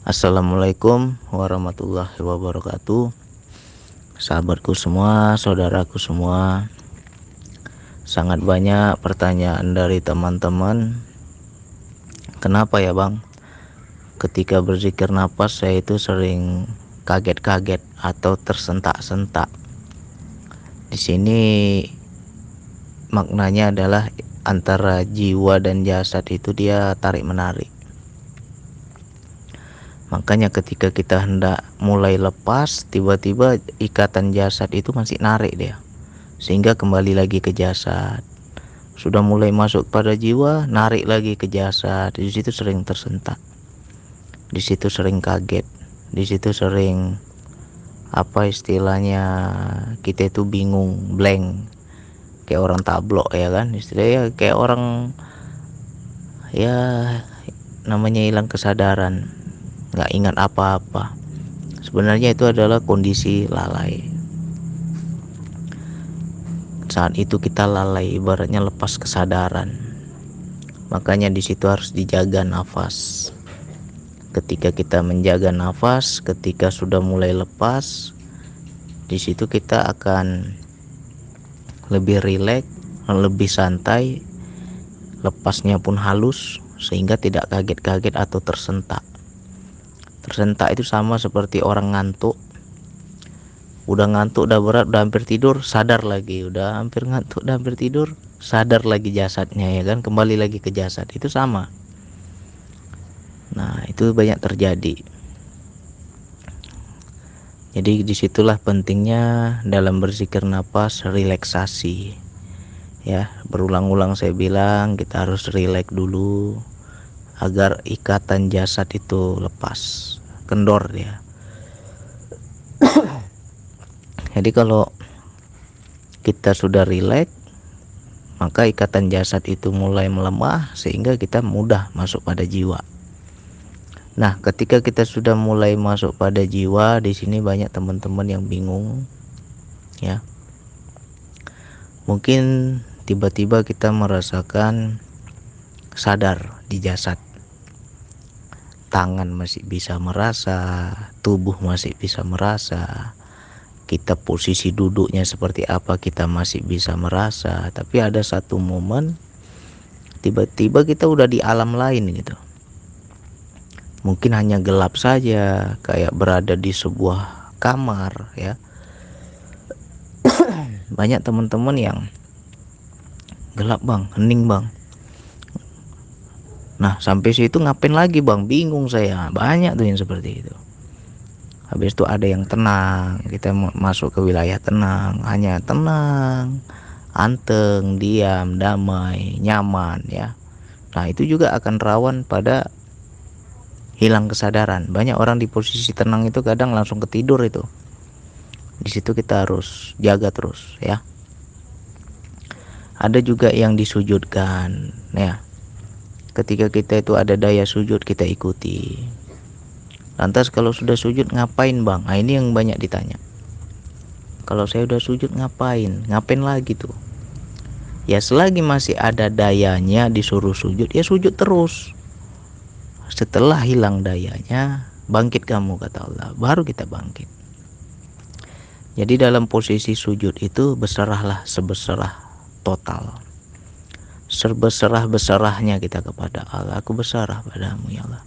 Assalamualaikum warahmatullahi wabarakatuh. Sahabatku semua, saudaraku semua, sangat banyak pertanyaan dari teman-teman. Kenapa ya bang? Ketika berzikir nafas saya itu sering kaget-kaget atau tersentak-sentak. Di sini maknanya adalah antara jiwa dan jasad itu dia tarik-menarik. Makanya ketika kita hendak mulai lepas, tiba-tiba ikatan jasad itu masih narik dia, sehingga kembali lagi ke jasad. Sudah mulai masuk pada jiwa, narik lagi ke jasad. Di situ sering tersentak, di situ sering kaget, di situ sering apa istilahnya, kita itu bingung, blank, kayak orang tablok ya kan, istilahnya kayak orang ya namanya hilang kesadaran, nggak ingat apa-apa. Sebenarnya itu adalah kondisi lalai. Saat itu kita lalai, ibaratnya lepas kesadaran. Makanya di situ harus dijaga nafas. Ketika kita menjaga nafas, ketika sudah mulai lepas, di situ kita akan lebih rileks, lebih santai, lepasnya pun halus sehingga tidak kaget-kaget atau tersentak. Tersentak itu sama seperti orang ngantuk. Udah ngantuk, udah berat, udah hampir tidur, sadar lagi. Udah hampir ngantuk, udah hampir tidur, sadar lagi jasadnya ya kan, kembali lagi ke jasad. Itu sama. Nah, itu banyak terjadi. Jadi disitulah pentingnya dalam berzikir nafas, relaksasi. Ya, berulang-ulang saya bilang kita harus rileks dulu agar ikatan jasad itu lepas, kendor ya. Jadi kalau kita sudah rileks, maka ikatan jasad itu mulai melemah sehingga kita mudah masuk pada jiwa. Nah, ketika kita sudah mulai masuk pada jiwa, di sini banyak teman-teman yang bingung ya. Mungkin tiba-tiba kita merasakan sadar di jasad. Tangan masih bisa merasa, tubuh masih bisa merasa, kita posisi duduknya seperti apa kita masih bisa merasa. Tapi ada satu momen tiba-tiba kita udah di alam lain gitu. Mungkin hanya gelap saja, kayak berada di sebuah kamar ya. Banyak teman-teman yang gelap bang, hening bang. Nah sampai situ ngapain lagi bang, bingung saya. Banyak tuh yang seperti itu. Habis itu ada yang tenang, kita masuk ke wilayah tenang, hanya tenang, anteng, diam, damai, nyaman ya. Nah itu juga akan rawan pada hilang kesadaran. Banyak orang di posisi tenang itu kadang langsung ketidur itu. Di situ kita harus jaga terus ya. Ada juga yang disujudkan ya. Ketika kita itu ada daya sujud, kita ikuti. Lantas kalau sudah sujud ngapain bang? Nah ini yang banyak ditanya. Kalau saya udah sujud ngapain? Ngapain lagi tuh? Ya selagi masih ada dayanya disuruh sujud, ya sujud terus. Setelah hilang dayanya, bangkit kamu kata Allah, baru kita bangkit. Jadi dalam posisi sujud itu berserahlah seberserah total. Seberserah-berserahnya kita kepada Allah. Aku berserah padamu ya Allah.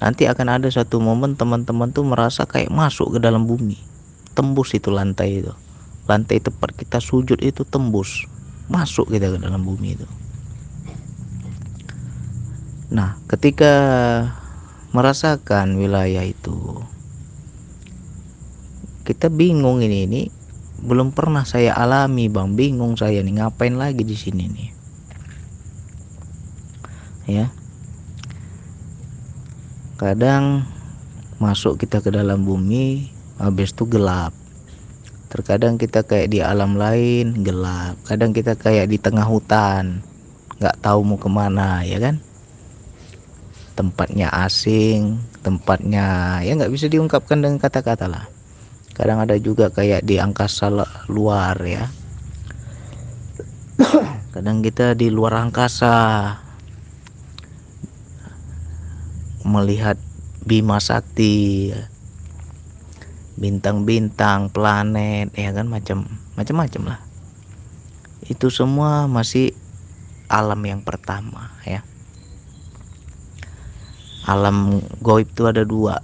Nanti akan ada satu momen teman-teman tuh merasa kayak masuk ke dalam bumi. Tembus itu lantai itu. Lantai tempat kita sujud itu tembus. Masuk kita ke dalam bumi itu. Nah, ketika merasakan wilayah itu, kita bingung ini belum pernah saya alami bang, bingung saya nih ngapain lagi di sini nih. Ya. Kadang masuk kita ke dalam bumi, habis itu gelap. Terkadang kita kayak di alam lain, gelap. Kadang kita kayak di tengah hutan, nggak tahu mau kemana ya kan. Tempatnya asing, tempatnya ya nggak bisa diungkapkan dengan kata-kata lah. Kadang ada juga kayak di angkasa luar ya. Kadang kita di luar angkasa, melihat Bima Sakti, bintang-bintang, planet, ya kan, macam-macam lah. Itu semua masih alam yang pertama ya. Alam gaib itu ada dua.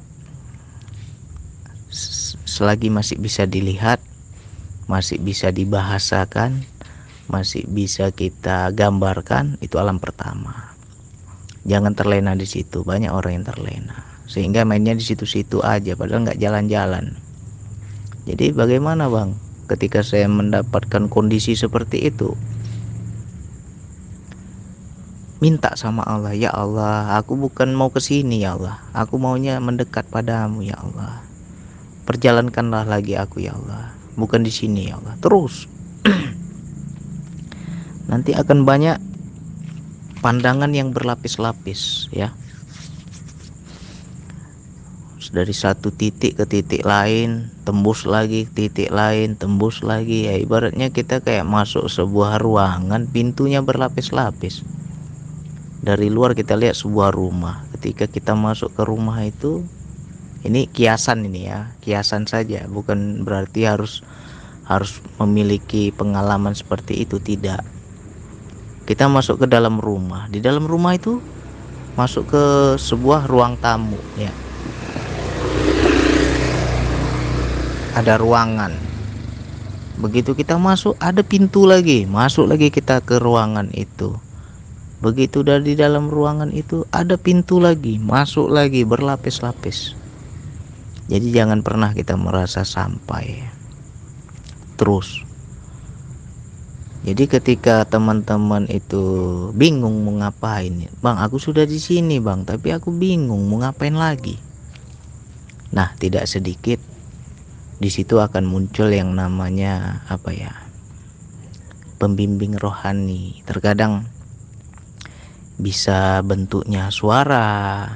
Selagi masih bisa dilihat, masih bisa dibahasakan, masih bisa kita gambarkan, itu alam pertama. Jangan terlena di situ. Banyak orang yang terlena sehingga mainnya di situ-situ aja padahal nggak jalan-jalan. Jadi bagaimana bang ketika saya mendapatkan kondisi seperti itu? Minta sama Allah, ya Allah, aku bukan mau ke sini ya Allah, aku maunya mendekat padamu ya Allah. Perjalankanlah lagi aku ya Allah, bukan di sini ya Allah. Terus nanti akan banyak pandangan yang berlapis-lapis ya. Dari satu titik ke titik lain, tembus lagi titik lain, tembus lagi ya. Ibaratnya kita kayak masuk sebuah ruangan, pintunya berlapis-lapis. Dari luar kita lihat sebuah rumah, ketika kita masuk ke rumah itu, ini kiasan ini ya, kiasan saja, bukan berarti harus memiliki pengalaman seperti itu, tidak. Kita masuk ke dalam rumah, di dalam rumah itu masuk ke sebuah ruang tamu ya. Ada ruangan. Begitu kita masuk, ada pintu lagi, masuk lagi kita ke ruangan itu. Begitu dari dalam ruangan itu ada pintu lagi, masuk lagi, berlapis-lapis. Jadi jangan pernah kita merasa sampai terus. Jadi ketika teman-teman itu bingung mau ngapain, bang aku sudah di sini bang, tapi aku bingung mau ngapain lagi. Nah tidak sedikit di situ akan muncul yang namanya apa ya, pembimbing rohani. Terkadang bisa bentuknya suara,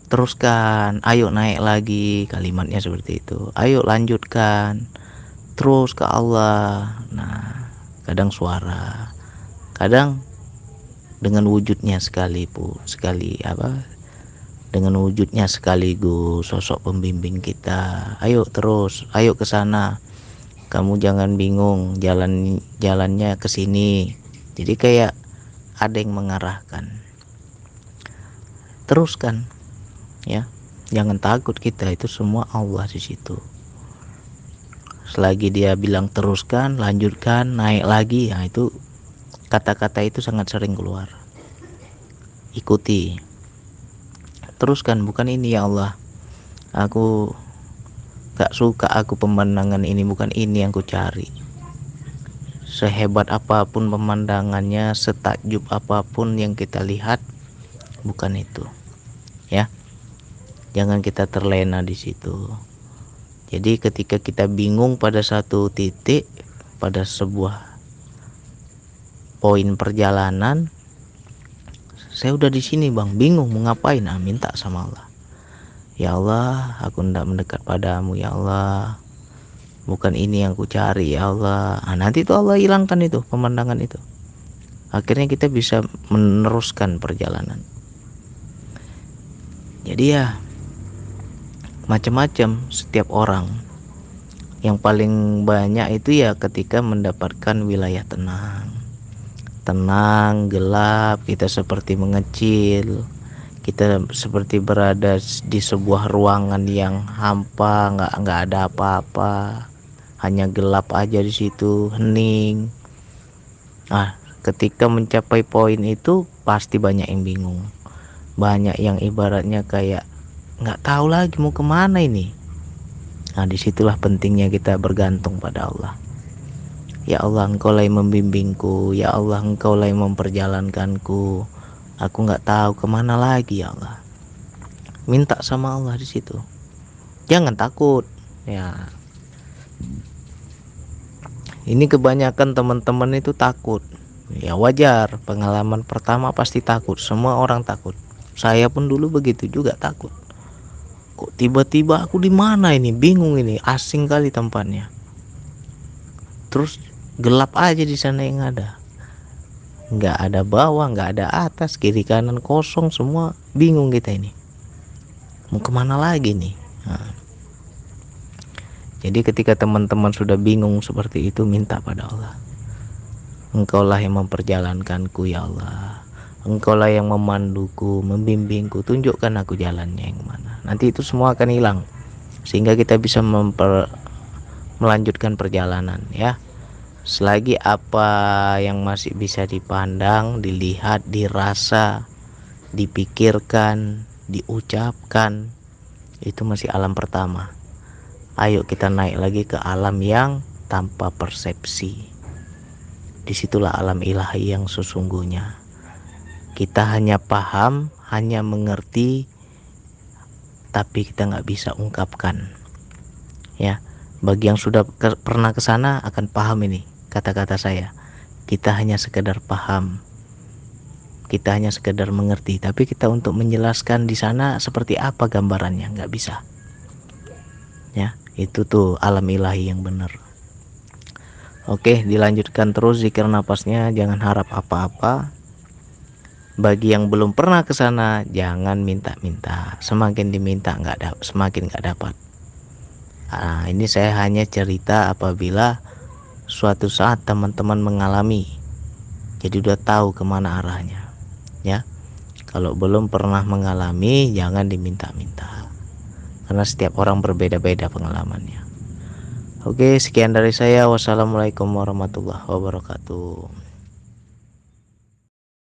teruskan, ayo naik lagi, kalimatnya seperti itu, ayo lanjutkan terus ke Allah. Nah kadang suara, kadang dengan wujudnya dengan wujudnya sekaligus sosok pembimbing kita. Ayo terus, ayo ke sana. Kamu jangan bingung, jalannya ke sini. Jadi kayak ada yang mengarahkan. Teruskan ya. Jangan takut, kita itu semua Allah di situ. Selagi dia bilang teruskan, lanjutkan, naik lagi, ya itu kata-kata itu sangat sering keluar. Ikuti. Teruskan, bukan ini ya Allah, aku gak suka aku pemandangan ini, bukan ini yang ku cari. Sehebat apapun pemandangannya, setakjub apapun yang kita lihat, bukan itu ya. Jangan kita terlena di situ. Jadi ketika kita bingung pada satu titik, pada sebuah poin perjalanan, saya udah di sini bang, bingung mau ngapain, minta sama Allah. Ya Allah, aku hendak mendekat padamu ya Allah, bukan ini yang ku cari ya Allah. Nanti itu Allah hilangkan itu pemandangan itu. Akhirnya kita bisa meneruskan perjalanan. Jadi ya macam-macam setiap orang. Yang paling banyak itu ya ketika mendapatkan wilayah tenang, gelap, kita seperti mengecil, kita seperti berada di sebuah ruangan yang hampa, nggak ada apa-apa, hanya gelap aja di situ, hening. Ketika mencapai poin itu pasti banyak yang bingung, banyak yang ibaratnya kayak nggak tahu lagi mau kemana ini. Disitulah pentingnya kita bergantung pada Allah. Ya Allah, Engkau lah yang membimbingku. Ya Allah, Engkau lah yang memperjalankanku. Aku nggak tahu kemana lagi ya Allah. Minta sama Allah di situ. Jangan takut. Ya. Ini kebanyakan teman-teman itu takut. Ya wajar. Pengalaman pertama pasti takut. Semua orang takut. Saya pun dulu begitu juga takut. Kok tiba-tiba aku di mana ini? Bingung ini. Asing kali tempatnya. Terus gelap aja di sana yang ada, nggak ada bawah, nggak ada atas, kiri kanan kosong semua, bingung kita ini. Mau kemana lagi nih? Nah, jadi ketika teman-teman sudah bingung seperti itu, minta pada Allah. Engkaulah yang memperjalankanku ya Allah. Engkaulah yang memanduku, membimbingku, tunjukkan aku jalannya yang mana. Nanti itu semua akan hilang, sehingga kita bisa melanjutkan perjalanan ya. Selagi apa yang masih bisa dipandang, dilihat, dirasa, dipikirkan, diucapkan, itu masih alam pertama. Ayo kita naik lagi ke alam yang tanpa persepsi. Disitulah alam ilahi yang sesungguhnya. Kita hanya paham, hanya mengerti, tapi kita nggak bisa ungkapkan. Ya, bagi yang sudah pernah ke sana akan paham ini kata-kata saya. Kita hanya sekedar paham, kita hanya sekedar mengerti, tapi kita untuk menjelaskan di sana seperti apa gambarannya nggak bisa. Ya, itu tuh alam ilahi yang benar. Oke, dilanjutkan terus zikir napasnya, jangan harap apa-apa. Bagi yang belum pernah ke sana, jangan minta-minta. Semakin diminta semakin nggak dapat. Nah, ini saya hanya cerita apabila suatu saat teman-teman mengalami, jadi udah tahu kemana arahnya. Ya, kalau belum pernah mengalami, jangan diminta-minta. Karena setiap orang berbeda-beda pengalamannya. Oke, sekian dari saya. Wassalamualaikum warahmatullahi wabarakatuh.